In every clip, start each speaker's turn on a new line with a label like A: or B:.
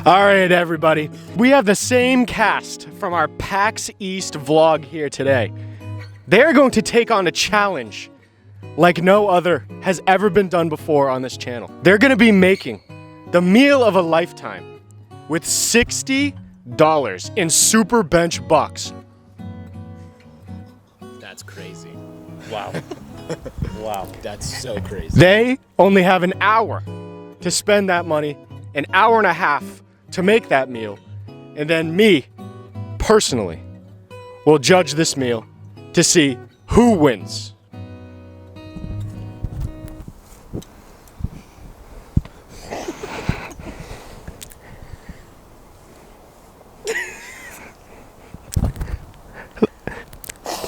A: All right, everybody. We have the same cast from our PAX East vlog here today. They're going to take on a challenge like no other has ever been done before on this channel. They're going to be making the meal of a lifetime with $60 in SuperBench bucks.
B: That's crazy. Wow. Wow, that's so crazy.
A: They only have an hour to spend that money, an hour and a half to make that meal, and then me, personally, will judge this meal to see who wins.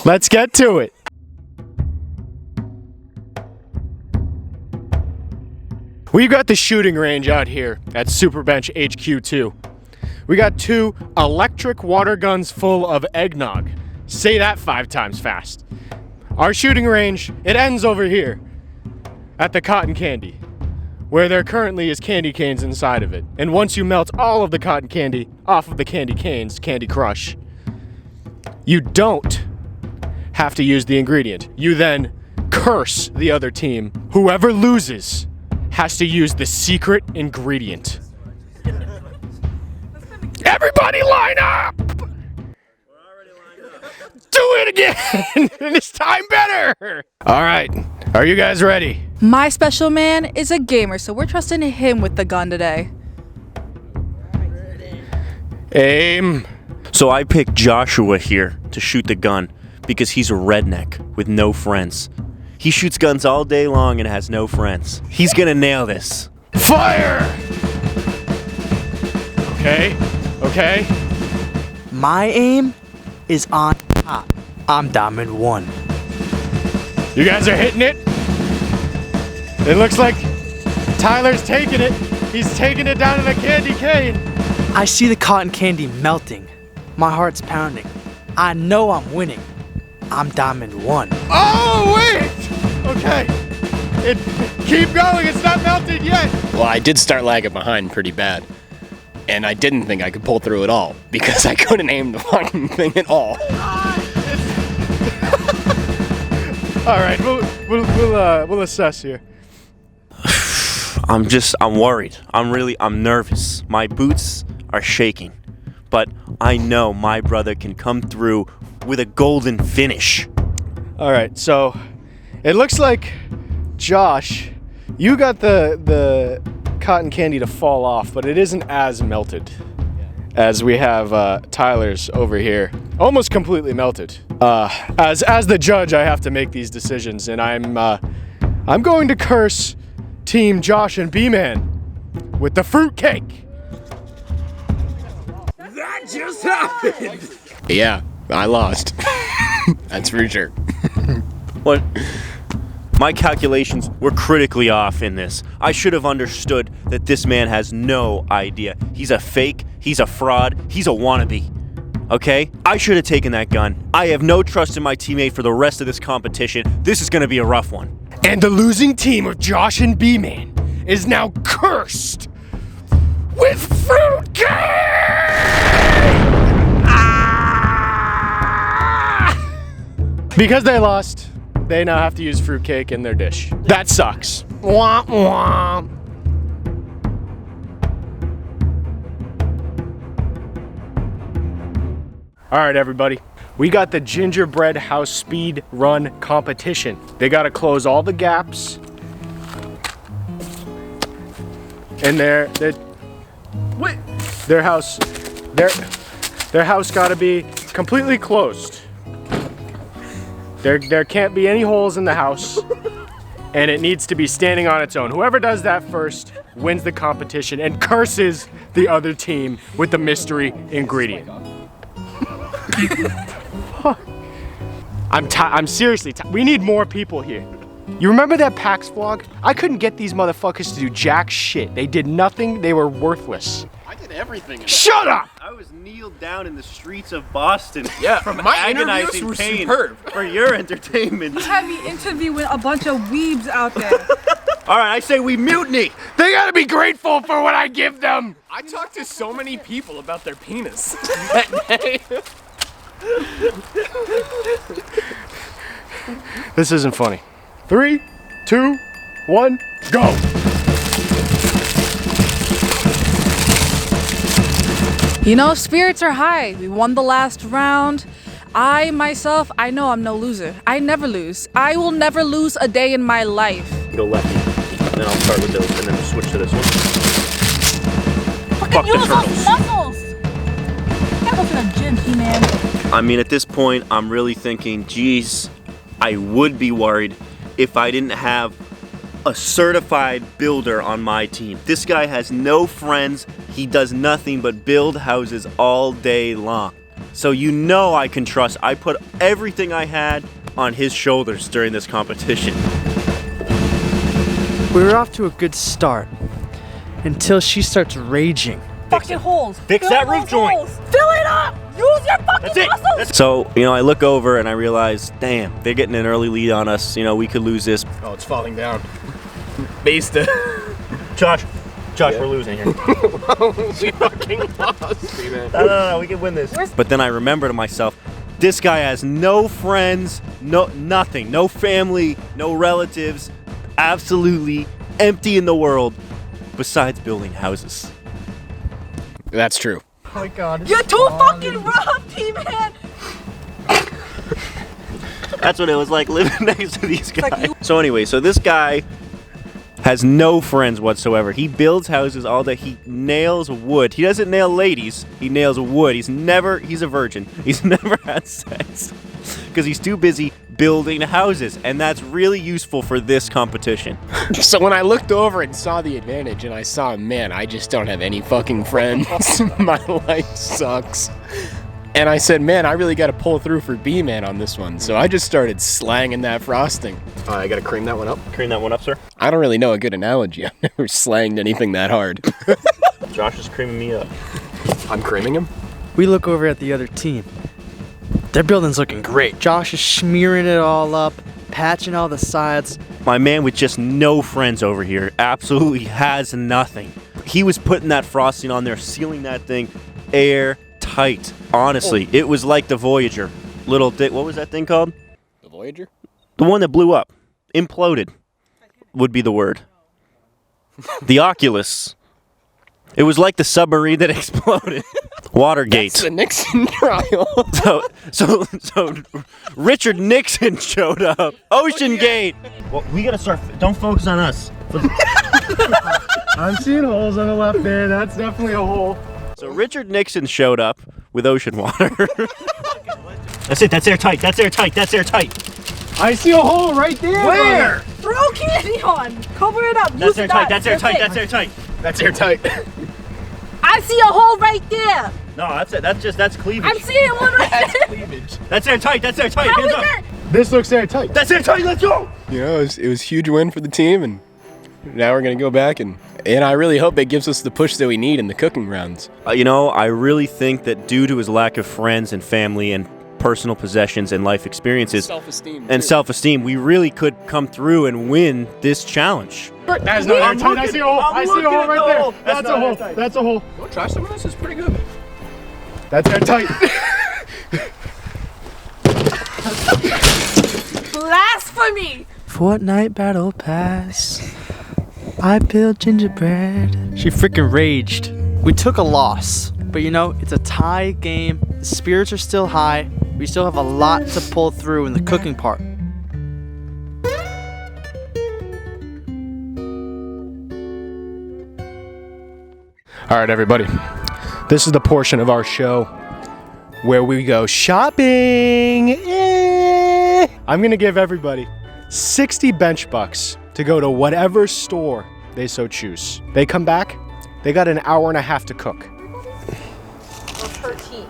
A: Let's get to it. We've got the shooting range out here at SuperBench HQ2. We got 2 electric water guns full of eggnog. Say that 5 times fast. Our shooting range, it ends over here at the cotton candy, where there currently is candy canes inside of it. And once you melt all of the cotton candy off of the candy canes, Candy Crush, you don't have to use the ingredient. You then curse the other team. Whoever loses has to use the secret ingredient. Everybody line up!
B: We're already lined up.
A: Do it again! And this time better! Alright, are you guys ready?
C: My special man is a gamer, so we're trusting him with the gun today.
A: Aim.
D: So I picked Joshua here to shoot the gun because he's a redneck with no friends. He shoots guns all day long and has no friends. He's gonna nail this.
A: Fire! Okay, okay.
E: My aim is on top. I'm Diamond 1.
A: You guys are hitting it. It looks like Tyler's taking it. He's taking it down to the candy cane.
E: I see the cotton candy melting. My heart's pounding. I know I'm winning. I'm Diamond 1.
A: Oh, wait! Okay. Keep going, it's not melted yet.
B: Well, I did start lagging behind pretty bad. And I didn't think I could pull through at all because I couldn't aim the fucking thing at all.
A: All right, we'll assess here.
D: I'm worried. I'm nervous. My boots are shaking. But I know my brother can come through with a golden finish.
A: All right, so it looks like, Josh, you got the cotton candy to fall off, but it isn't as melted as we have Tyler's over here. Almost completely melted. As the judge, I have to make these decisions, and I'm going to curse Team Josh and B-Man with the fruitcake.
B: That just happened! Yeah, I lost. That's for sure.
D: What? My calculations were critically off in this. I should have understood that this man has no idea. He's a fake, he's a fraud, he's a wannabe. Okay? I should have taken that gun. I have no trust in my teammate for the rest of this competition. This is gonna be a rough one.
A: And the losing team of Josh and B-Man is now cursed with fruitcake! Because they lost, they now have to use fruitcake in their dish. That sucks. Womp womp. All right, everybody. We got the Gingerbread House Speed Run competition. They gotta close all the gaps in their house gotta be completely closed. There can't be any holes in the house, and it needs to be standing on its own. Whoever does that first wins the competition and curses the other team with the mystery ingredient. I'm seriously, we need more people here. You remember that PAX vlog? I couldn't get these motherfuckers to do jack shit. They did nothing, they were worthless.
B: I did everything.
A: Shut up!
D: I was kneeled down in the streets of Boston.
B: Yeah,
D: from
B: my
D: agonizing
B: interviews were
D: pain
B: superb.
D: for your entertainment.
C: You had me interviewing a bunch of weebs out there.
D: All right, I say we mutiny.
A: They gotta be grateful for what I give them.
B: I talked to so many people about their penis.
A: This isn't funny. 3, 2, 1, go.
C: You know, spirits are high. We won the last round. I know I'm no loser. I never lose. I will never lose a day in my life.
D: Go lefty, and then I'll start with those, and then we'll switch to this one. Fuck the turtles.
C: muscles. Gotta go to the gym, He-Man.
D: I mean, at this point, I'm really thinking, geez, I would be worried if I didn't have a certified builder on my team. This guy has no friends. He does nothing but build houses all day long. So you know I can trust. I put everything I had on his shoulders during this competition.
E: We were off to a good start until she starts raging.
C: Fucking holes.
D: Fix that roof joint.
C: Fill it up. Use your fucking muscles.
D: So, you know, I look over and I realize, damn, they're getting an early lead on us. You know, we could lose this.
B: Oh, it's falling down. Basta.
D: Josh, we're losing here.
B: We fucking lost, man.
D: No, we can win this. But then I remember to myself, this guy has no friends, nothing, no family, no relatives, absolutely empty in the world, besides building houses.
B: That's true.
A: Oh my God.
C: You're too fucking rough, He-Man.
D: That's what it was like living next to these guys. So anyway, so this guy has no friends whatsoever. He builds houses all day. He nails wood. He doesn't nail ladies. He nails wood. He's a virgin. He's never had sex because he's too busy building houses, and that's really useful for this competition.
B: So when I looked over and saw the advantage and I saw, man, I just don't have any fucking friends. My life sucks. And I said, man, I really got to pull through for B-Man on this one. So I just started slanging that frosting.
A: I gotta cream that one up.
D: Cream that one up, sir.
B: I don't really know a good analogy. I've never slanged anything that hard.
D: Josh is creaming me up.
A: I'm creaming him.
E: We look over at the other team. Their building's looking great. Josh is smearing it all up, patching all the sides.
D: My man with just no friends over here absolutely has nothing. He was putting that frosting on there, sealing that thing airtight. Honestly, it was like the Voyager. What was that thing called?
B: The Voyager?
D: The one that blew up. Imploded would be the word. The Oculus. It was like the submarine that exploded. Watergate.
B: That's the Nixon trial.
D: So Richard Nixon showed up. Ocean Gate. Well, we gotta start. Don't focus on us.
A: I'm seeing holes on the left there. That's definitely a hole.
D: So Richard Nixon showed up with ocean water. That's it. That's airtight. That's airtight. That's airtight.
A: I see a hole right there.
D: Where?
C: Throw candy on. Cover it up.
D: That's airtight. That's airtight. That's airtight.
A: That's airtight.
C: I see a hole right there.
D: No, that's it. That's cleavage.
C: I'm seeing one right there.
B: Cleavage.
D: That's airtight. That's airtight.
C: How
D: Hands
C: is
D: up.
C: that?
A: This looks airtight.
D: That's airtight. Let's go.
B: You know, it was a huge win for the team, and now we're going to go back, and I really hope it gives us the push that we need in the cooking rounds.
D: You know, I really think that due to his lack of friends and family and personal possessions and life experiences
B: Self-esteem,
D: we really could come through and win this challenge.
A: That's not airtight. I see a hole. I see a hole right there. That's a hole. That's a hole.
B: Go try some of this. It's pretty good.
A: That's airtight.
C: Blasphemy.
E: Fortnite battle pass. I built gingerbread. She freaking raged. We took a loss, but you know, it's a tie game. The spirits are still high. We still have a lot to pull through in the cooking part.
A: All right, everybody. This is the portion of our show where we go shopping. I'm going to give everybody 60 bench bucks to go to whatever store they so choose. They come back, they got an hour and a half to cook.
C: Of her team.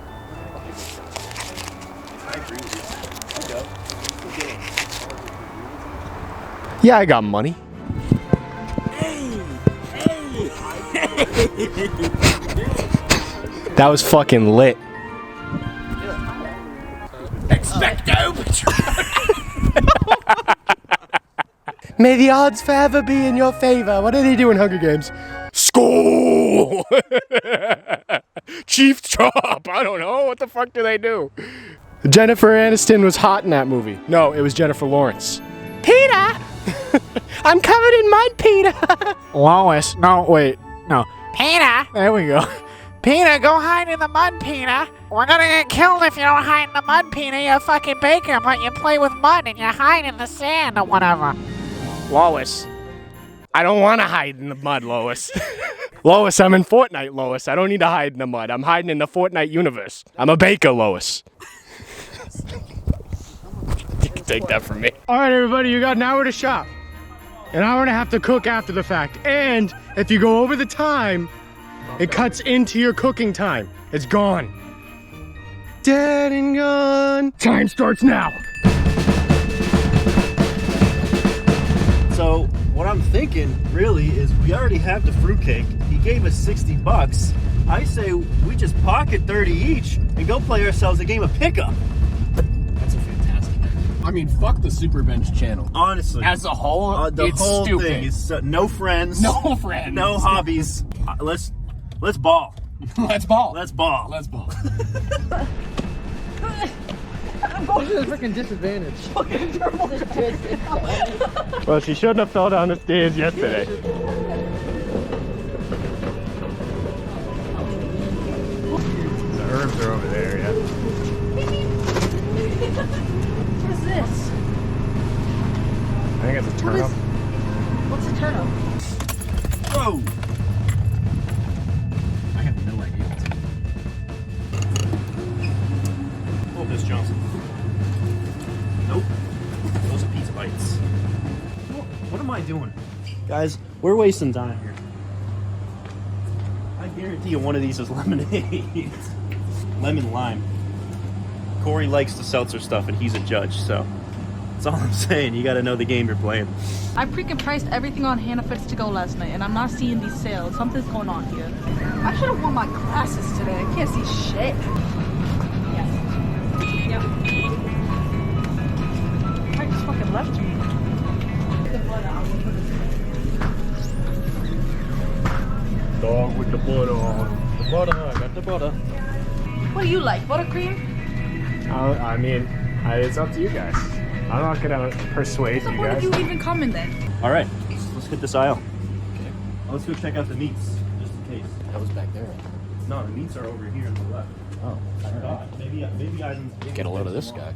A: Yeah, I got money. That was fucking lit. May the odds forever be in your favor. What do they do in Hunger Games? School! Chief Chop! I don't know. What the fuck do they do? Jennifer Aniston was hot in that movie. No, it was Jennifer Lawrence. Peter! I'm covered in mud, Peter! Lois, no, wait, no. Peter! There we go. Peter, go hide in the mud, Peter. We're gonna get killed if you don't hide in the mud, Peter. You're a fucking baker, but you play with mud and you hide in the sand or whatever. Lois. I don't want to hide in the mud, Lois. Lois, I'm in Fortnite, Lois. I don't need to hide in the mud. I'm hiding in the Fortnite universe. I'm a baker, Lois. You can take that from me. All right, everybody, you got an hour to shop. An hour and a half to cook after the fact. And if you go over the time, it cuts into your cooking time. It's gone. Dead and gone. Time starts now.
D: So what I'm thinking really is we already have the fruitcake. He gave us $60. I say we just pocket 30 each and go play ourselves a game of pickup.
B: That's a fantastic idea. I mean, fuck the SuperBench channel.
D: Honestly,
B: As a whole,
D: the
B: it's
D: whole
B: stupid.
D: thing is no friends,
B: No friends.
D: no hobbies. Let's ball.
B: Let's ball.
D: Let's ball.
B: Let's ball.
E: I'm going to the freaking disadvantage.
A: Well, she shouldn't have fell down the stairs yesterday. The herbs are over there, yeah.
C: What is this?
A: I think it's a turnip.
C: What's a turnip?
D: Whoa! I have no idea. Oh, Miss Johnson. Nope. Those are pizza bites. What am I doing? Guys, we're wasting time here. I guarantee you one of these is lemonade. Lemon lime. Corey likes the seltzer stuff and he's a judge, so that's all I'm saying. You gotta know the game you're playing.
C: I freaking priced everything on Hannah Fits to Go last night, and I'm not seeing these sales. Something's going on here. I should have worn my glasses today. I can't see shit. Yes. Yep. I just fucking left me.
A: Dog with the butter on.
E: The butter, I got the butter.
C: What do you like? Buttercream?
A: I mean, it's up to you guys. I'm not gonna persuade
C: So
A: you
C: where
A: guys.
C: did you even come in then?
D: All right, let's hit this aisle. Okay. Let's go check out the meats, just in case.
B: That was back there.
D: No, the meats are over here on the left.
B: Oh,
D: Maybe I didn't
B: get a load of this guy.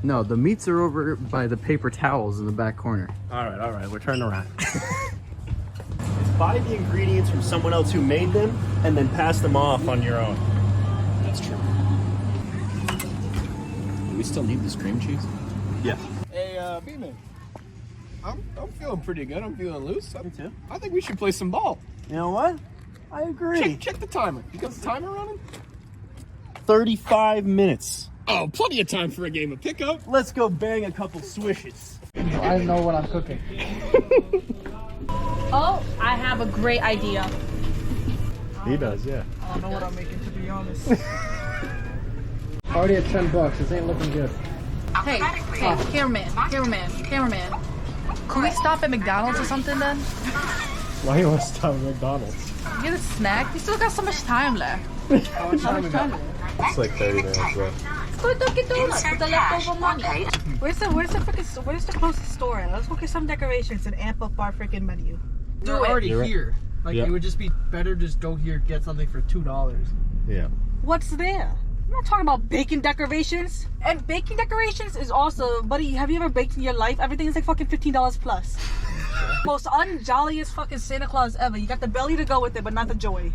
E: No, the meats are over by the paper towels in the back corner.
D: All right, we're turning around. Buy the ingredients from someone else who made them, and then pass them off on your own.
B: That's true. Do we still need this cream cheese?
D: Yeah.
B: Hey, B-Man. I'm feeling pretty good. I'm feeling loose.
D: Me too.
B: I think we should play some ball.
D: You know what? I agree.
B: Check the timer. You got the timer running?
D: 35 minutes.
B: Oh, plenty of time for a game of pickup.
D: Let's go bang a couple swishes.
E: I know what I'm cooking.
C: Oh, I have a great idea.
A: He does, yeah.
E: I don't know what I'm making, to be honest. Already at $10. This ain't looking good.
C: Hey, cameraman. Can we stop at McDonald's or something then?
A: Why you want to stop at McDonald's?
C: Get a snack. We still got so much time left.
E: How much time we got?
A: It's like 30 minutes left.
C: Let's go to Dunkin' Donuts with the leftover money.
F: Where's the closest store at? Let's go get some decorations and amp up our freaking menu.
E: We're already here. Like,
A: Yeah.
E: it would just be better just go here, get something for $2.
A: Yeah.
F: What's there? I'm not talking about baking decorations. And baking decorations is also, buddy, have you ever baked in your life? Everything is like fucking $15 plus. Most unjolliest fucking Santa Claus ever. You got the belly to go with it, but not the joy.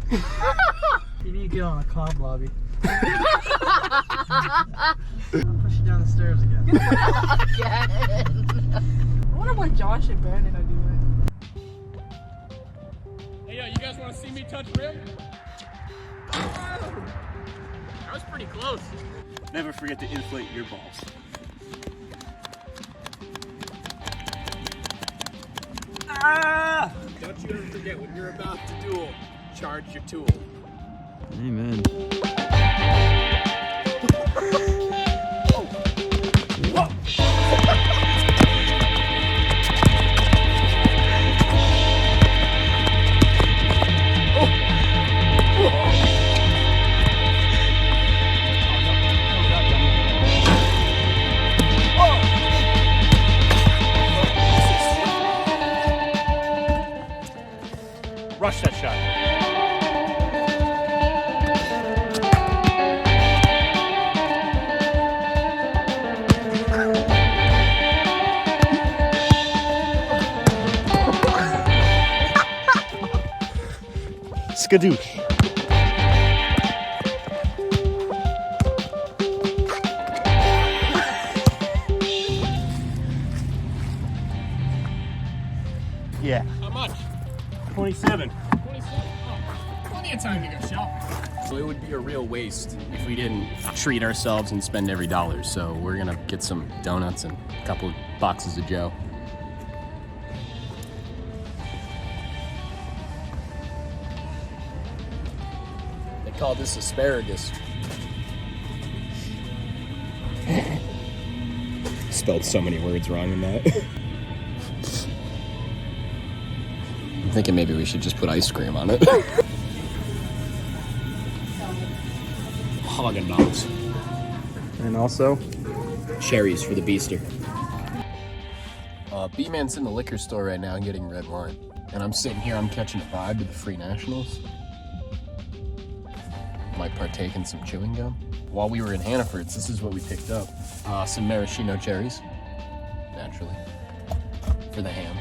E: You need to get on a club lobby. I'll push you down the stairs again.
F: I wonder what Josh and Brandon are doing.
B: Hey, you guys want to see me touch rim? That was pretty close.
D: Never forget to inflate your balls. Ah!
B: Don't you ever forget when you're about to duel, charge your tool.
E: Amen.
A: Rush that shot.
D: Skadoosh. Yeah.
B: How much?
D: 27.
B: 27? Oh, plenty of time to go shopping. So it would be a real waste if we didn't treat ourselves and spend every dollar. So we're gonna get some donuts and a couple of boxes of Joe. They call this asparagus. Spelled so many words wrong in that. I'm thinking maybe we should just put ice cream on it. Haagen-Dazs.
E: And also,
B: Cherries for the beaster. B-Man's in the liquor store right now getting red wine. And I'm sitting here, I'm catching a vibe to the Free Nationals. Might partake in some chewing gum. While we were in Hannaford's, this is what we picked up. Some maraschino cherries, naturally, for the ham.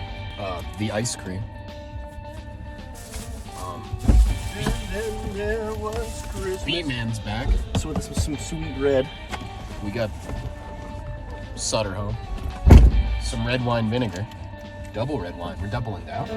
B: The ice cream. B-Man's back.
D: So this was some sweet red.
B: We got Sutter home. Some red wine vinegar. Double red wine. We're doubling down.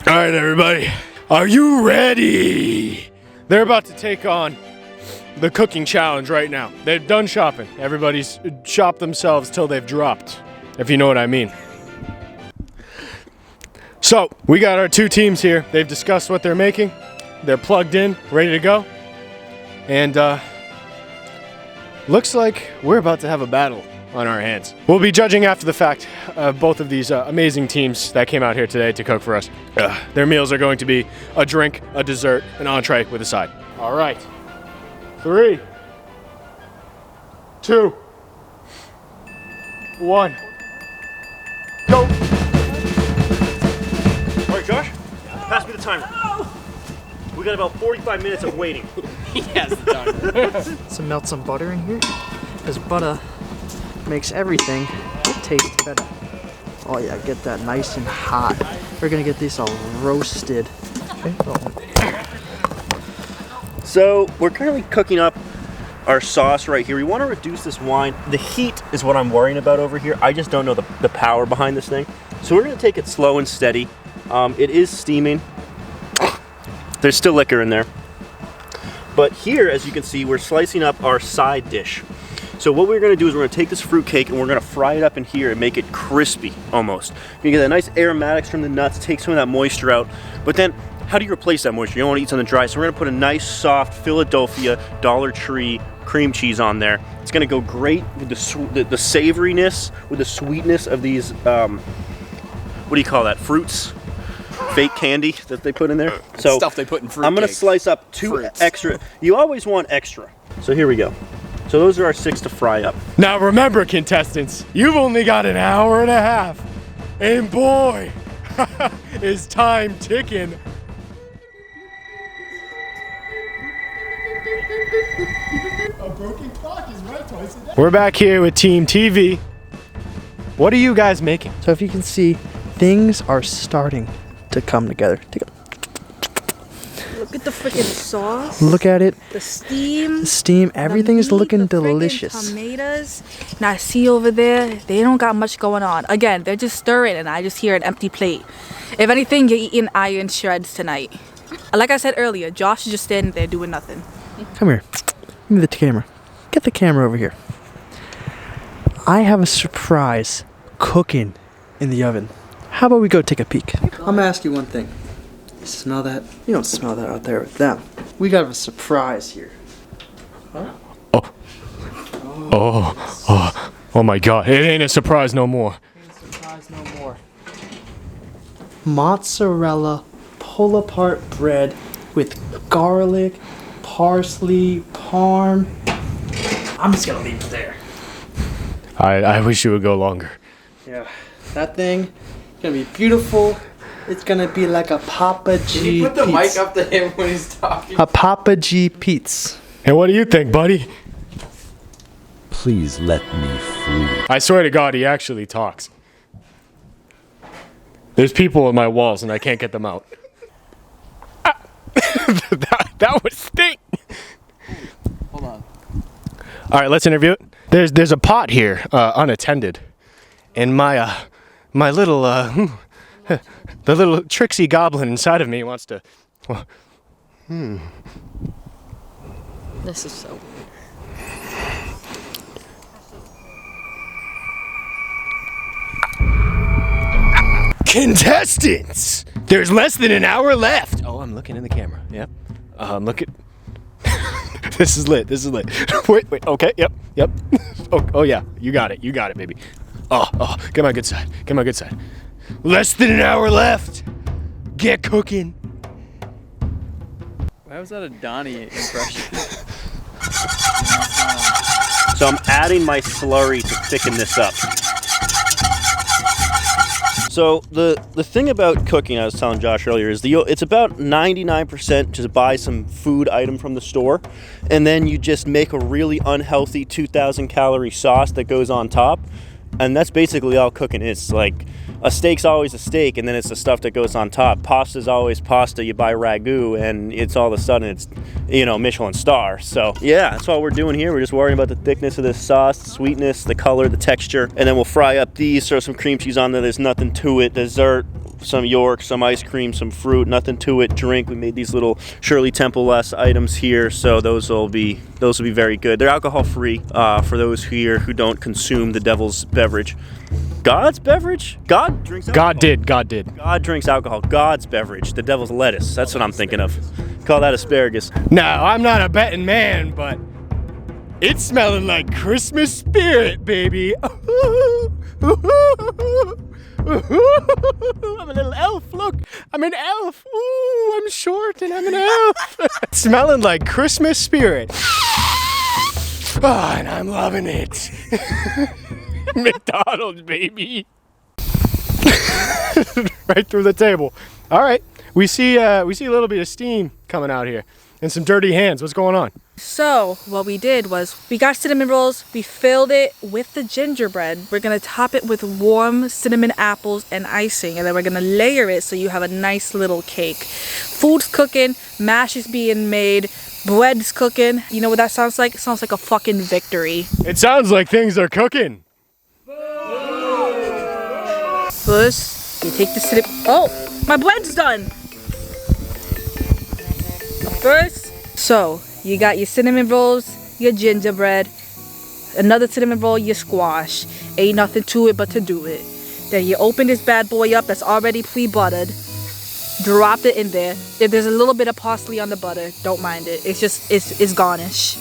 A: All right, everybody, are you ready? They're about to take on the cooking challenge right now. They've done shopping. Everybody's shopped themselves till they've dropped, if you know what I mean. So, we got our two teams here. They've discussed what they're making. They're plugged in, ready to go. And looks like we're about to have a battle on our hands. We'll be judging after the fact both of these amazing teams that came out here today to cook for us. Their meals are going to be a drink, a dessert, an entree with a side. All right. 3, 2, 1, go.
D: All right, Josh, pass me the timer. We got about 45 minutes of waiting.
B: Yes, done.
E: so melt some butter in here, because butter makes everything taste better. Oh yeah, get that nice and hot. We're gonna get these all roasted. Okay.
D: So we're currently cooking up our sauce right here. We want to reduce this wine. The heat is what I'm worrying about over here. I just don't know the power behind this thing. So we're going to take it slow and steady. It is steaming. There's still liquor in there. But here, as you can see, we're slicing up our side dish. So what we're going to do is we're going to take this fruit cake and we're going to fry it up in here and make it crispy almost. You get that nice aromatics from the nuts, take some of that moisture out. But then, how do you replace that moisture? You don't want to eat something dry, so we're going to put a nice, soft Philadelphia Dollar Tree cream cheese on there. It's going to go great with the savoriness, with the sweetness of these, what do you call that, fruits? Fake candy that they put in there. So
B: stuff they put in fruit
D: I'm going to
B: cakes.
D: slice up 2
B: Fruits.
D: extra. You always want extra. So here we go. So those are our 6 to fry up.
A: Now remember, contestants, you've only got an hour and a half. And boy, is time ticking. A broken clock is right twice a day. We're back here with Team TV. What are you guys making?
E: So if you can see, things are starting to come together.
C: Look at the freaking sauce.
E: Look at it.
C: The steam.
E: The steam. Everything is
C: the meat,
E: looking
C: the friggin'
E: delicious.
C: Tomatoes. And I see over there, they don't got much going on. Again, they're just stirring and I just hear an empty plate. If anything, you're eating iron shreds tonight. Like I said earlier, Josh is just standing there doing nothing.
E: Come here. Give me the camera. Get the camera over here. I have a surprise cooking in the oven. How about we go take a peek? I'm gonna ask you one thing. You smell that? You don't smell that out there with them. We got a surprise here. Huh?
A: Oh my God, it ain't a surprise no more.
E: Surprise no more. Mozzarella pull-apart bread with garlic parsley, parm. I'm just gonna leave it there.
A: I wish you would go longer.
E: Yeah, that thing gonna be beautiful. It's gonna be like a Papa G.
B: Can you put the
E: Pete's.
B: mic up to him when he's talking?
E: A Papa G Pete's.
A: And what do you think, buddy?
G: Please let me free.
A: I swear to God, he actually talks. There's people on my walls and I can't get them out. that would stink.
E: Hold on.
A: All right, let's interview it. There's a pot here, unattended, and my little the little tricksy goblin inside of me wants to.
H: This is so weird.
A: Contestants, there's less than an hour left. Oh, I'm looking in the camera. Yep. Look at. This is lit. This is lit. Wait. Okay. Yep. Oh yeah. You got it, baby. Oh. Get my good side. Less than an hour left. Get cooking.
E: Why was that a Donnie impression?
D: So I'm adding my slurry to thicken this up. So the thing about cooking, I was telling Josh earlier, is it's about 99% just buy some food item from the store, and then you just make a really unhealthy 2,000 calorie sauce that goes on top, and that's basically all cooking is. Like, a steak's always a steak, and then it's the stuff that goes on top. Pasta's always pasta. You buy ragu, and it's all of a sudden it's, Michelin star. So yeah, that's all we're doing here. We're just worrying about the thickness of this sauce, the sweetness, the color, the texture, and then we'll fry up these, throw some cream cheese on there. There's nothing to it. Dessert, some York, some ice cream, some fruit, nothing to it. Drink, we made these little Shirley Temple-less items here, so those will be very good. They're alcohol-free for those here who don't consume the devil's beverage. God's beverage? God drinks alcohol.
A: God did.
D: God drinks alcohol. God's beverage. The devil's lettuce. That's what I'm thinking of. Call that asparagus.
A: Now, I'm not a betting man, but it's smelling like Christmas spirit, baby. I'm a little elf. Look, I'm an elf. Ooh, I'm short and I'm an elf. Smelling like Christmas spirit. Oh, and I'm loving it. McDonald's, baby. Right through the table. All right, we see a little bit of steam coming out here and some dirty hands. What's going on?
C: So what we did was we got cinnamon rolls, we filled it with the gingerbread. We're gonna top it with warm cinnamon apples and icing, and then we're gonna layer it so you have a nice little cake. Food's cooking, mash is being made, bread's cooking. You know what that sounds like? It sounds like a fucking victory.
A: It sounds like things are cooking.
C: First, you take the cinnamon. Oh, my bread's done. First, so you got your cinnamon rolls, your gingerbread, another cinnamon roll, your squash. Ain't nothing to it but to do it. Then you open this bad boy up that's already pre-buttered. Drop it in there. If there's a little bit of parsley on the butter, don't mind it. It's garnish.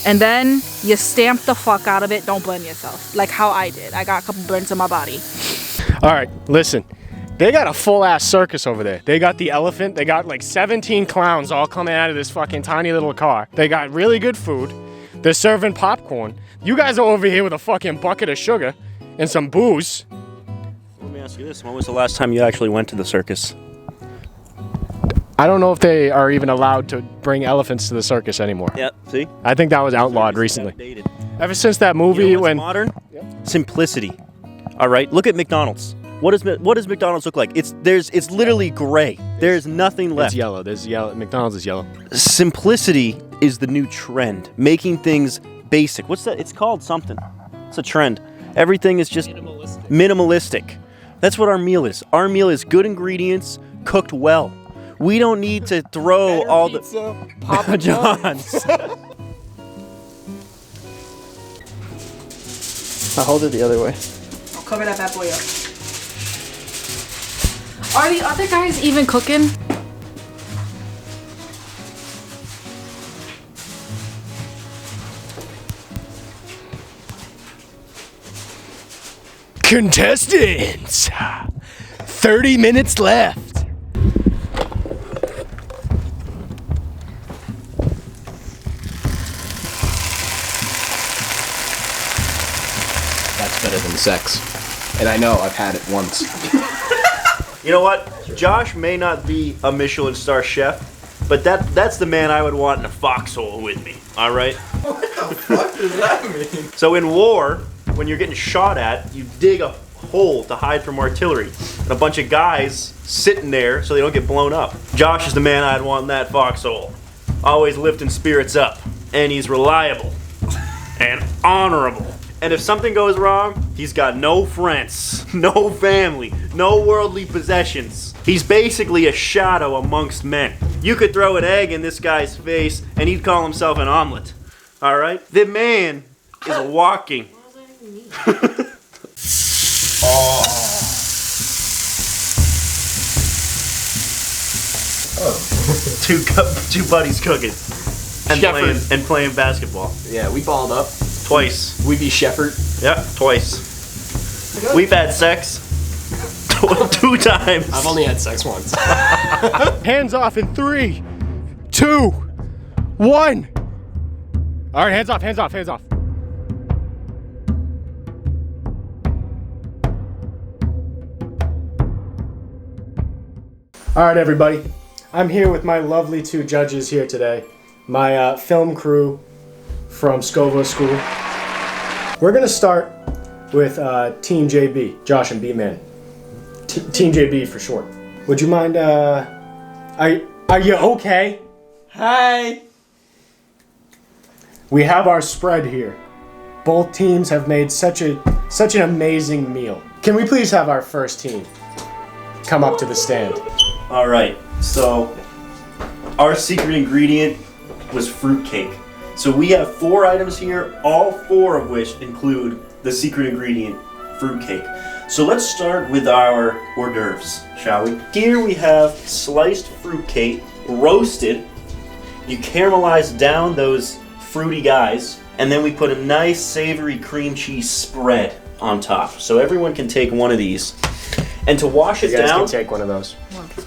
C: And then you stamp the fuck out of it. Don't burn yourself, like how I did. I got a couple burns on my body.
A: All right, listen. They got a full-ass circus over there. They got the elephant. They got like 17 clowns all coming out of this fucking tiny little car. They got really good food. They're serving popcorn. You guys are over here with a fucking bucket of sugar and some booze.
D: Let me ask you this. When was the last time you actually went to the circus?
A: I don't know if they are even allowed to bring elephants to the circus anymore.
D: Yeah, see?
A: I think that was outlawed recently.
D: Outdated.
A: Ever since that movie
D: You know what's
A: when...
D: modern? Simplicity. All right, look at McDonald's. What does McDonald's look like? It's literally gray. There's nothing left.
A: It's yellow. There's yellow. McDonald's is yellow.
D: Simplicity is the new trend. Making things basic. What's that? It's called something. It's a trend. Everything is just minimalistic. That's what our meal is. Our meal is good ingredients cooked well. We don't need to throw all
B: pizza,
D: the
B: Papa
D: John's.
E: I'll hold it the other way.
C: I'll cover that bad boy up. Are the other guys even cooking?
A: Contestants! 30 minutes left.
B: having sex. And I know I've had it once.
D: You know what? Josh may not be a Michelin star chef, but that's the man I would want in a foxhole with me, all right?
G: What the fuck does that mean?
D: So in war, when you're getting shot at, you dig a hole to hide from artillery. And a bunch of guys sitting there so they don't get blown up. Josh is the man I'd want in that foxhole. Always lifting spirits up. And he's reliable. And honorable. And if something goes wrong, he's got no friends, no family, no worldly possessions. He's basically a shadow amongst men. You could throw an egg in this guy's face and he'd call himself an omelet. All right? The man is walking. Two buddies cooking and playing basketball.
B: Yeah, we balled up.
D: Twice.
B: We be Shefford.
D: Yeah, twice. We've had sex 2 times.
B: I've only had sex once.
A: Hands off in 3, 2, 1. All right, hands off, hands off, hands off. All right, everybody. I'm here with my lovely 2 judges here today. My film crew from Scoville School. We're gonna start with Team JB, Josh and B-Man. Team JB for short. Would you mind, are you okay?
G: Hi.
A: We have our spread here. Both teams have made such an amazing meal. Can we please have our first team come up to the stand?
D: All right, so our secret ingredient was fruitcake. So we have 4 items here, all 4 of which include the secret ingredient, fruitcake. So let's start with our hors d'oeuvres, shall we? Here we have sliced fruitcake, roasted. You caramelize down those fruity guys, and then we put a nice savory cream cheese spread on top. So everyone can take one of these. And to wash it
A: You guys
D: down,
A: can take one of those.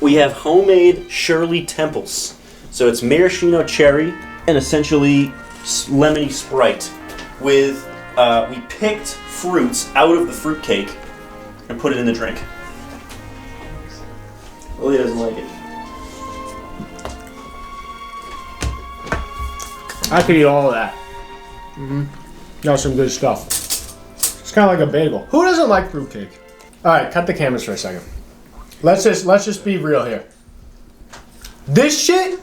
D: we have homemade Shirley Temples. So it's maraschino cherry and essentially lemony Sprite with, we picked fruits out of the fruitcake and put it in the drink. Lily doesn't like it.
A: I could eat all of that. That's some good stuff. It's kind of like a bagel. Who doesn't like fruitcake? All right, cut the cameras for a second. Let's just be real here. This shit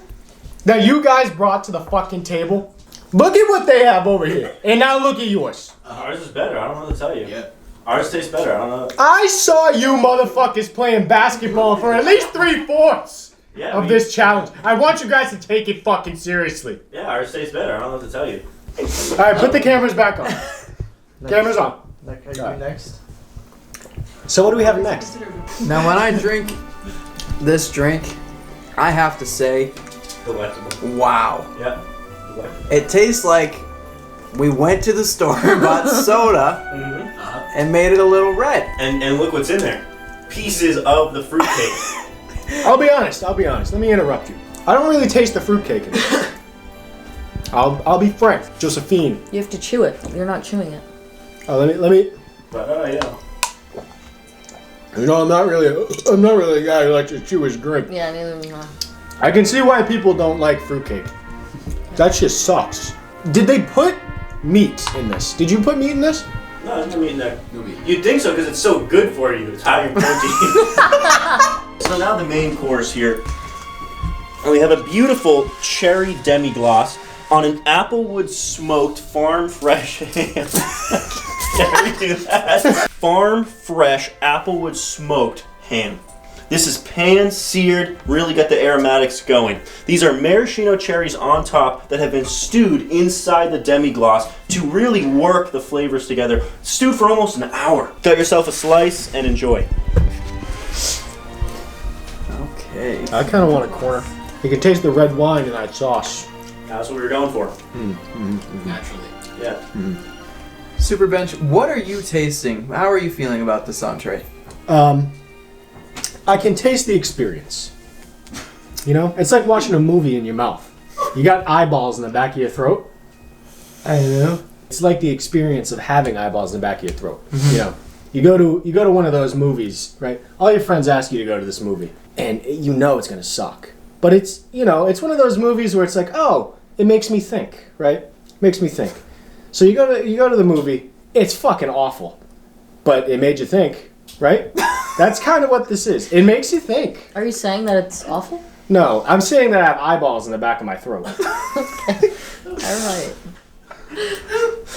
A: that you guys brought to the fucking table, look at what they have over here. And now look at yours.
D: Ours is better. I don't know what to tell you.
B: Yeah.
D: Ours tastes better. I don't know.
A: I saw you motherfuckers playing basketball for at least 3/4 of this challenge. I want you guys to take it fucking seriously.
D: Yeah, ours tastes better. I don't know what to tell you.
A: All right, put the cameras back on. Cameras on.
E: Next.
A: So what do we have next?
G: Now, when I drink this drink, I have to say,
D: Delectable.
G: wow.
D: Yeah. Delectable.
G: It tastes like we went to the store and bought soda and made it a little red.
D: And look what's in there. Pieces of the fruitcake.
A: I'll be honest. Let me interrupt you. I don't really taste the fruitcake in this. I'll be frank. Josephine.
H: You have to chew it. You're not chewing it.
A: Oh, let me.
D: Yeah.
A: You know, I'm not really a guy who likes to chew his drink.
H: Yeah, neither am I.
A: I can see why people don't like fruitcake. That shit sucks. Did they put meat in this? Did you put meat in this?
D: No, there's no meat in there. You'd think so because it's so good for you. It's high in protein. So now the main course here. And we have a beautiful cherry demi-glace on an applewood smoked farm fresh ham. Can we do that? Farm fresh applewood smoked ham. This is pan-seared, really got the aromatics going. These are maraschino cherries on top that have been stewed inside the demi-glace to really work the flavors together. Stewed for almost an hour. Cut yourself a slice and enjoy.
G: Okay.
A: I kind of want a corner. You can taste the red wine in that sauce.
D: That's what we were going for.
B: Naturally.
D: Yeah.
G: SuperBench, what are you tasting? How are you feeling about this entree?
A: I can taste the experience. You know, it's like watching a movie in your mouth. You got eyeballs in the back of your throat.
G: I know.
A: It's like the experience of having eyeballs in the back of your throat. You know, you go to one of those movies, right? All your friends ask you to go to this movie, and you know it's gonna suck. But it's, you know, it's one of those movies where it's like, oh, it makes me think, right? Makes me think. So you go to the movie, it's fucking awful, but it made you think, right? That's kind of what this is. It makes you think.
H: Are you saying that it's awful?
A: No, I'm saying that I have eyeballs in the back of my throat.
H: Okay. Alright.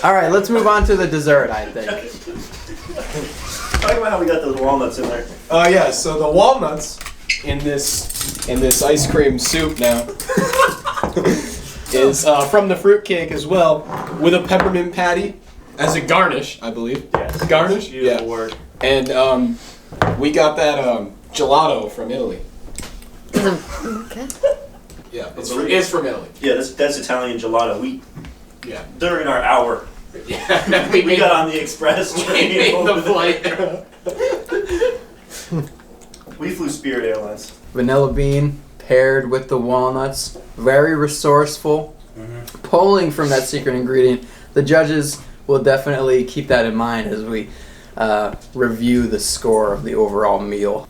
G: Alright, let's move on to the dessert, I think.
D: Talk about how we got those walnuts in there.
B: Oh yeah, so the walnuts in this ice cream soup now is from the fruitcake as well, with a peppermint patty as a garnish, I believe.
A: Yes.
B: Garnish?
A: Beautiful word.
B: And we got that gelato from Italy.
H: Okay.
B: Yeah, it's from Italy.
D: Yeah, that's Italian gelato.
B: Yeah.
D: During our hour,
B: Yeah,
D: we got on the express train.
B: we made
D: over
B: the
D: there.
B: flight.
D: We flew Spirit Airlines.
G: Vanilla bean paired with the walnuts. Very resourceful. Pulling from that secret ingredient. The judges will definitely keep that in mind as we review the score of the overall meal.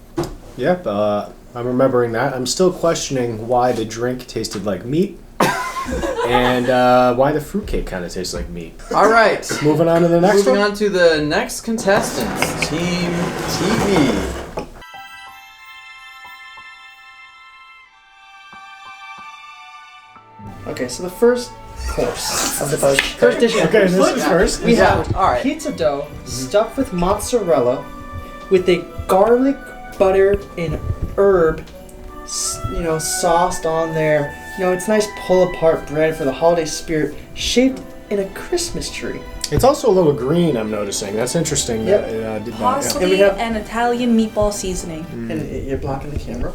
A: Yep, I'm remembering that. I'm still questioning why the drink tasted like meat. And why the fruitcake kind of tastes like meat.
G: All right.
A: Moving on to the next
G: Moving
A: one.
G: on to the next contestants. Team TV.
E: Okay, so the first course of the first dish.
A: Okay, this is first.
E: We have
G: All right.
E: pizza dough stuffed with mozzarella, with a garlic, butter, and herb, sauced on there. You know, it's nice pull-apart bread for the holiday spirit, shaped in a Christmas tree.
A: It's also a little green, I'm noticing. That's interesting.
E: Yep.
A: That it did not.
C: Parsley
E: And we have-
C: and Italian meatball seasoning.
E: And you're blocking the camera.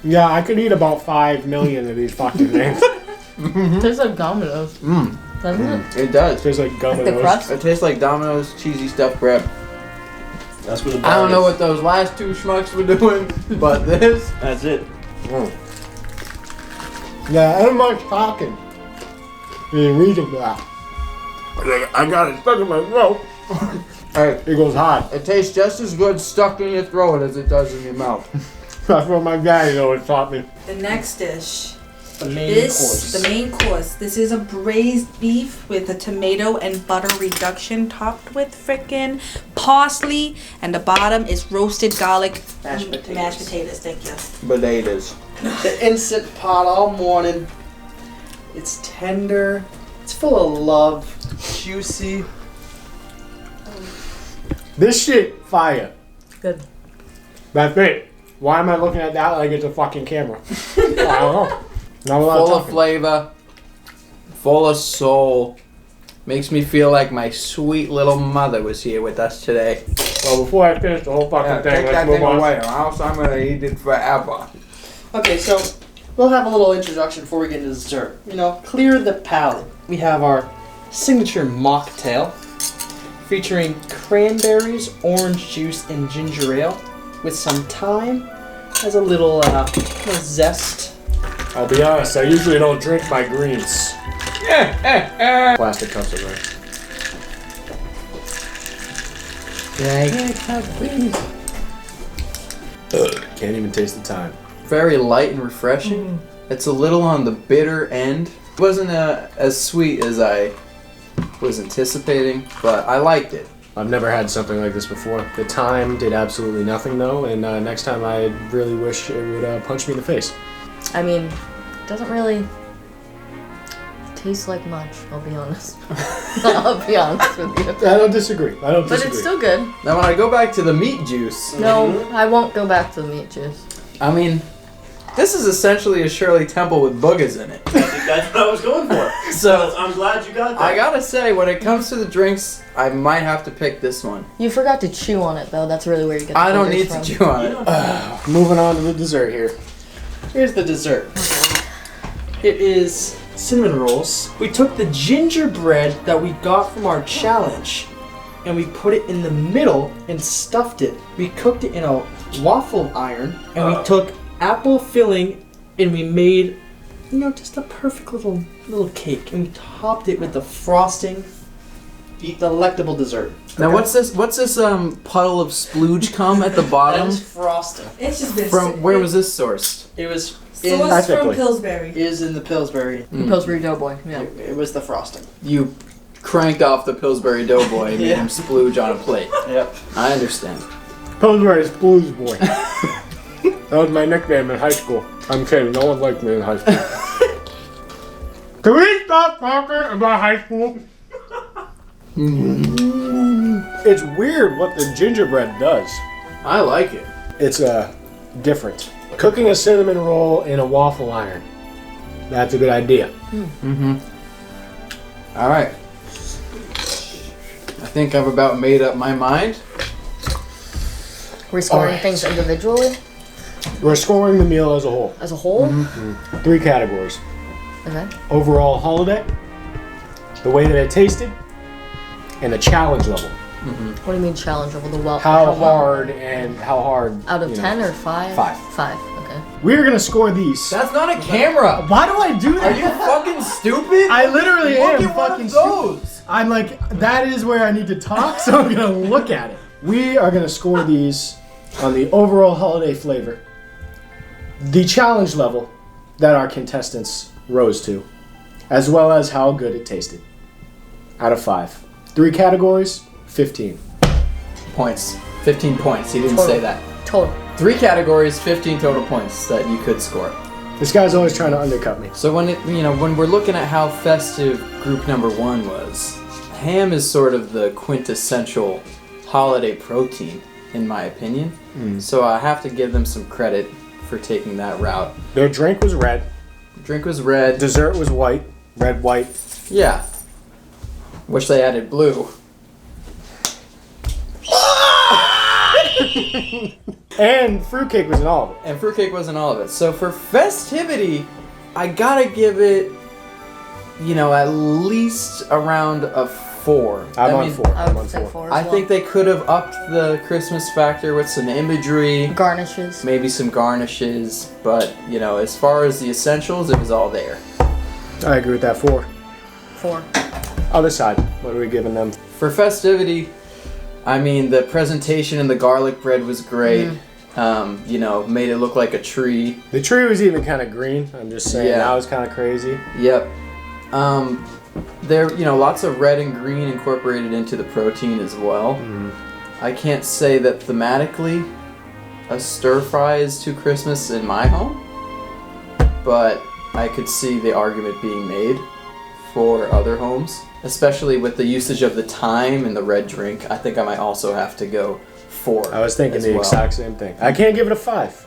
A: Yeah, I could eat about 5 million of these fucking things.
H: Tastes like Domino's. Doesn't it?
G: It does.
A: Tastes like gum
H: The crust?
G: It tastes like Domino's cheesy stuffed bread.
D: That's what the
G: I don't know what those last two schmucks were doing, but this.
D: That's it.
A: Yeah, I don't much talking. And reading that. I got it stuck in my throat.
G: Hey,
A: It goes hot.
G: it tastes just as good stuck in your throat as it does in your mouth.
A: That's what my daddy always taught me.
C: The next dish.
E: The main
C: This, the main course. This is a braised beef with a tomato and butter reduction topped with frickin' parsley. And the bottom is roasted garlic
E: Mashed potatoes.
C: Mashed potatoes, thank you.
G: Potatoes.
E: The instant pot all morning. It's tender. It's full of love. Juicy.
A: This shit, fire.
H: Good.
A: That's it. Why am I looking at that like it's a fucking camera? I don't know. Not a lot
G: Full
A: of
G: of
A: talking.
G: flavor. Full of soul. Makes me feel like my sweet little mother was here with us today.
A: Well, before I finish the whole fucking thing, let's move on.
G: or else I'm gonna eat it forever.
E: Okay, so we'll have a little introduction before we get into dessert. You know, clear the palate. We have our signature mocktail featuring cranberries, orange juice, and ginger ale with some thyme as a little zest.
A: I'll be honest, I usually don't drink my greens. Plastic cups are right. Can't even taste the time.
G: Very light and refreshing. It's a little on the bitter end. It wasn't as sweet as I was anticipating, but I liked it.
A: I've never had something like this before. The time did absolutely nothing though, and next time I really wish it would punch me in the face.
H: I mean, it doesn't really taste like much, I'll be honest. I'll be honest with you.
A: I don't disagree. I don't
H: But
A: disagree.
H: it's still good.
G: Now when I go back to the meat juice,
H: No, I won't go back to the meat juice.
G: I mean, this is essentially a Shirley Temple with boogers in it.
D: That's what I was going for.
G: So
D: I'm glad you got that.
G: I gotta say, when it comes to the drinks, I might have to pick this one.
H: You forgot to chew on it though, that's really where you get the
G: I don't
H: boogers
G: need
H: from.
G: to chew on it.
A: Moving on to the dessert here.
E: Here's the dessert. It is cinnamon rolls. We took the gingerbread that we got from our challenge and we put it in the middle and stuffed it. We cooked it in a waffle iron and we took apple filling and we made, just a perfect little cake, and we topped it with the frosting, the delectable dessert.
G: Now what's this puddle of splooge cum at the
E: That
G: bottom?
E: is frosting.
F: It's just been
G: From where was this sourced?
E: It was
F: sourced from Pillsbury.
E: is in the Pillsbury.
H: Pillsbury Doughboy. Yeah.
E: It was the frosting.
G: You cranked off the Pillsbury Doughboy and made
E: Yeah.
G: him splooge on a plate.
E: Yep.
G: I understand.
A: Pillsbury's Blues Boy. That was my nickname in high school. I'm kidding, no one liked me in high school. Can we stop talking about high school? It's weird what the gingerbread does.
G: I like it.
A: It's different. Cooking a cinnamon roll in a waffle iron. That's a good idea.
G: All right. I think I've about made up my mind.
H: We're scoring
A: Alright.
H: things individually,
A: We're scoring the meal as a whole.
H: as a whole.
A: 3 categories.
H: Okay.
A: Overall holiday, the way that it tasted, and the challenge level.
H: What do you mean challenge level?
A: How
H: well?
A: hard and how hard.
H: Out of 10 or 5?
A: 5.
H: 5. Okay.
A: We're gonna score these.
G: That's not a camera.
A: Why do I do
G: Are
A: that?
G: you fucking stupid?
A: I literally
G: Look
A: am
G: at one
A: fucking
G: of
A: stupid.
G: those.
A: I'm like, that is where I need to talk, so I'm gonna look at it. We are gonna score these on the overall holiday flavor, the challenge level that our contestants rose to, as well as how good it tasted. Out of 5. 3 categories, 15.
G: Points. 15 points. He didn't
H: Total.
G: say that.
H: Total.
G: 3 categories, 15 total points that you could score.
A: This guy's always trying to undercut me.
G: So when we're looking at how festive group number 1 was, ham is sort of the quintessential holiday protein, in my opinion. So I have to give them some credit for taking that route.
A: Their drink was red,
G: Drink was red.
A: dessert was white, red, white.
G: Yeah. Wish they added blue.
A: And fruitcake was in all of it.
G: And fruitcake wasn't all of it. So for festivity, I gotta give it, at least around a 4.
A: I'm on 4.
H: I
A: I'm
H: would
A: on
H: say
A: 4.
H: 4 as
G: I
H: well.
G: think they could have upped the Christmas factor with some imagery,
H: Garnishes.
G: maybe some garnishes, but, as far as the essentials, it was all there.
A: I agree with that. 4.
H: 4.
A: Other side, what are we giving them?
G: For festivity, the presentation and the garlic bread was great. Made it look like a tree.
A: The tree was even kind of green. I'm just saying,
G: Yeah.
A: that was kind of crazy.
G: Yep. There, lots of red and green incorporated into the protein as well. I can't say that thematically a stir fry is too Christmas in my home, but I could see the argument being made for other homes, especially with the usage of the thyme and the red drink. I think I might also have to go 4.
A: I was thinking
G: as
A: the
G: well.
A: exact same thing. I can't give it a 5.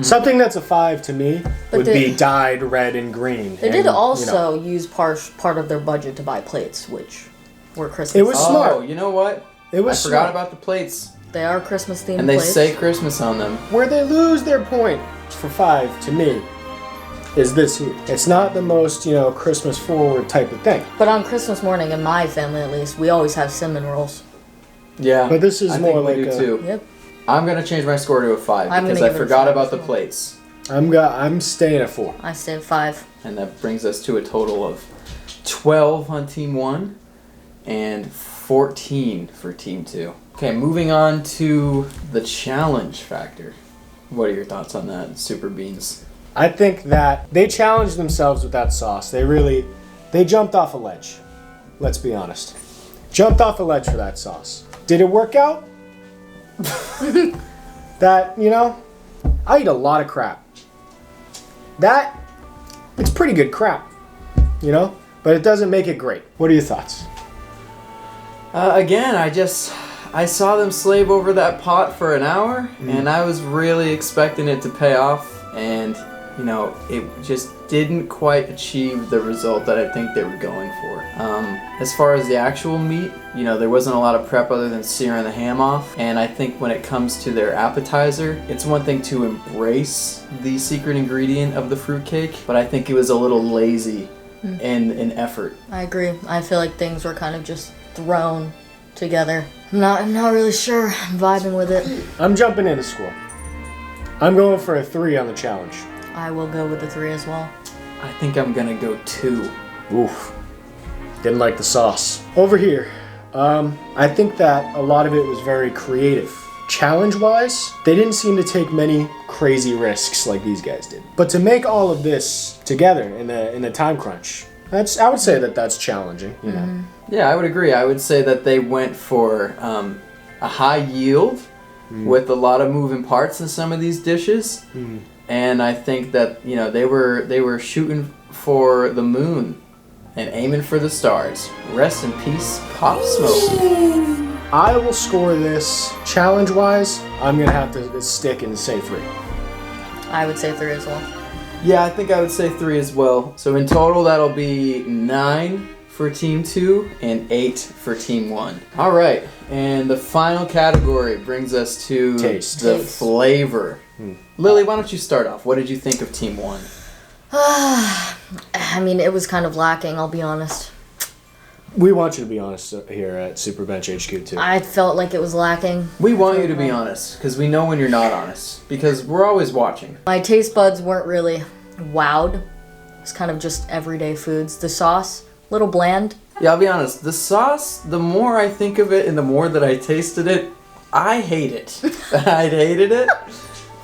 A: Something that's a 5 to me
H: But
A: would be dyed red and green.
H: They
A: and,
H: did also use part of their budget to buy plates, which were Christmas.
A: It was
G: Oh,
A: smart.
G: you know what?
A: It was
G: I forgot
A: smart.
G: about the plates,
H: They are Christmas themed
G: and they
H: plates.
G: say Christmas on them.
A: Where they lose their point for 5 to me is this here. It's not the most, Christmas forward type of thing.
H: But on Christmas morning, in my family at least, we always have cinnamon rolls.
G: Yeah,
A: But this is
G: I
A: more
G: think
A: like
G: we do
A: a,
G: too.
H: Yep.
G: I'm gonna change my score to a 5
H: I'm
G: because
H: gonna
G: I
H: give it a
G: forgot
H: 5
G: about
H: as
G: the
H: well.
G: plates,
A: I'm staying at 4.
H: I say 5.
G: and that brings us to a total of 12 on Team 1 and 14 for Team 2. Okay, moving on to the challenge factor. What are your thoughts on that, Super Beans?
A: I think that they challenged themselves with that sauce. They jumped off a ledge. Let's be honest. Jumped off a ledge for that sauce. Did it work out? I eat a lot of crap. It's pretty good crap, but it doesn't make it great. What are your thoughts?
G: Again, I saw them slave over that pot for an hour, and I was really expecting it to pay off, and it just didn't quite achieve the result that I think they were going for. As far as the actual meat, there wasn't a lot of prep other than searing the ham off, and I think when it comes to their appetizer, it's one thing to embrace the secret ingredient of the fruitcake, but I think it was a little lazy in effort.
H: I agree. I feel like things were kind of just thrown together. I'm not really sure. I'm vibing with it.
A: I'm jumping in the score. I'm going for a 3 on the challenge.
H: I will go with the 3 as well.
G: I think I'm gonna go 2.
A: Oof. Didn't like the sauce. Over here, I think that a lot of it was very creative. Challenge-wise, they didn't seem to take many crazy risks like these guys did. But to make all of this together in a time crunch, I would say that that's challenging, you know.
G: Yeah, I would agree. I would say that they went for a high yield with a lot of moving parts in some of these dishes. And I think that, you know, they were shooting for the moon and aiming for the stars. Rest in peace, Pop Smoke.
A: I will score this challenge-wise. I'm gonna have to stick and say 3.
H: I would say 3 as well.
G: Yeah, I think I would say 3 as well. So in total, that'll be 9 for Team 2 and 8 for Team 1. All right, and the final category brings us to
A: Taste.
G: the flavor. Lily, why don't you start off? What did you think of Team 1?
H: I mean, it was kind of lacking, I'll be honest.
A: We want you to be honest here at SuperBench HQ too.
H: I felt like it was lacking.
G: We want you to be honest, because we know when you're not honest. Because we're always watching.
H: My taste buds weren't really wowed. It's kind of just everyday foods. The sauce, a little bland.
G: Yeah, I'll be honest. The sauce, the more I think of it and the more that I tasted it, I hate it. I hated it.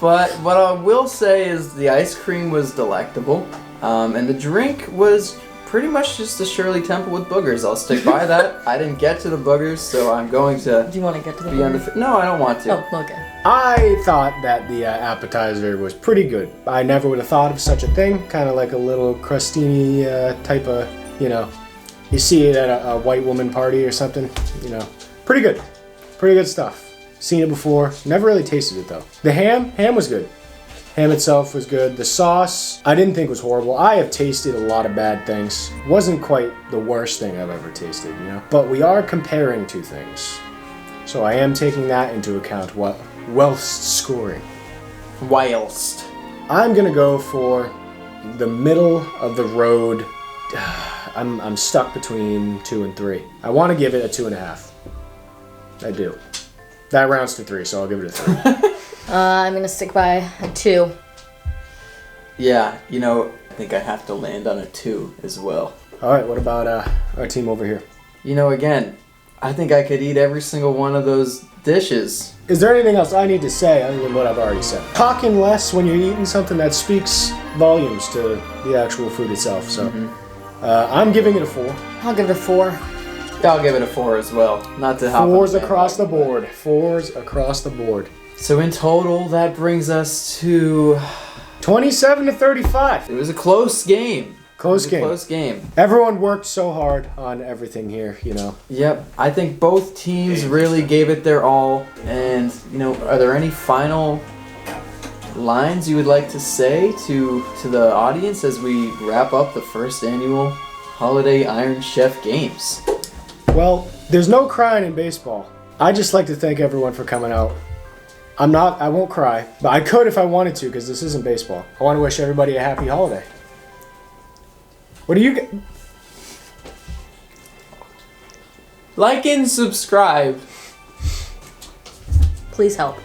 G: But what I will say is the ice cream was delectable. And the drink was pretty much just a Shirley Temple with boogers. I'll stick by that. I didn't get to the boogers, so I'm going to
H: Do you want to get to the
G: be on the... No, I don't want to.
H: Oh, okay.
A: I thought that the appetizer was pretty good. I never would have thought of such a thing. Kind of like a little crostini type of, you know, you see it at a white woman party or something, you know. Pretty good. Pretty good stuff. Seen it before. Never really tasted it though. The ham was good. Ham itself was good. The sauce, I didn't think was horrible. I have tasted a lot of bad things. Wasn't quite the worst thing I've ever tasted, you know. But we are comparing two things. So I am taking that into account whilst scoring.
G: Whilst.
A: I'm gonna go for the middle of the road. I'm stuck between 2 and 3. I want to give it a 2.5. I do. That rounds to 3, so I'll give it a 3.
H: I'm going to stick by a 2.
G: Yeah, you know, I think I have to land on a 2 as well.
A: All right, what about our team over here?
G: You know, again, I think I could eat every single one of those dishes.
A: Is there anything else I need to say other than what I've already said? Talking less when you're eating something that speaks volumes to the actual food itself. So I'm giving it a 4.
H: I'll give it a 4.
G: I'll give it a 4 as well. Not to hop on
A: 4s
G: the
A: across the
G: bandwagon.
A: board. 4s across the board.
G: So in total, that brings us to...
A: 27 to 35.
G: It was a close game.
A: Close game.
G: Close game.
A: Everyone worked so hard on everything here, you know.
G: Yep. I think both teams really gave it their all. And, you know, are there any final lines you would like to say to the audience as we wrap up the first annual Holiday Iron Chef Games?
A: Well, there's no crying in baseball. I'd just like to thank everyone for coming out. I won't cry, but I could if I wanted to because this isn't baseball. I want to wish everybody a happy holiday. What do you get?
G: Like and subscribe.
H: Please help.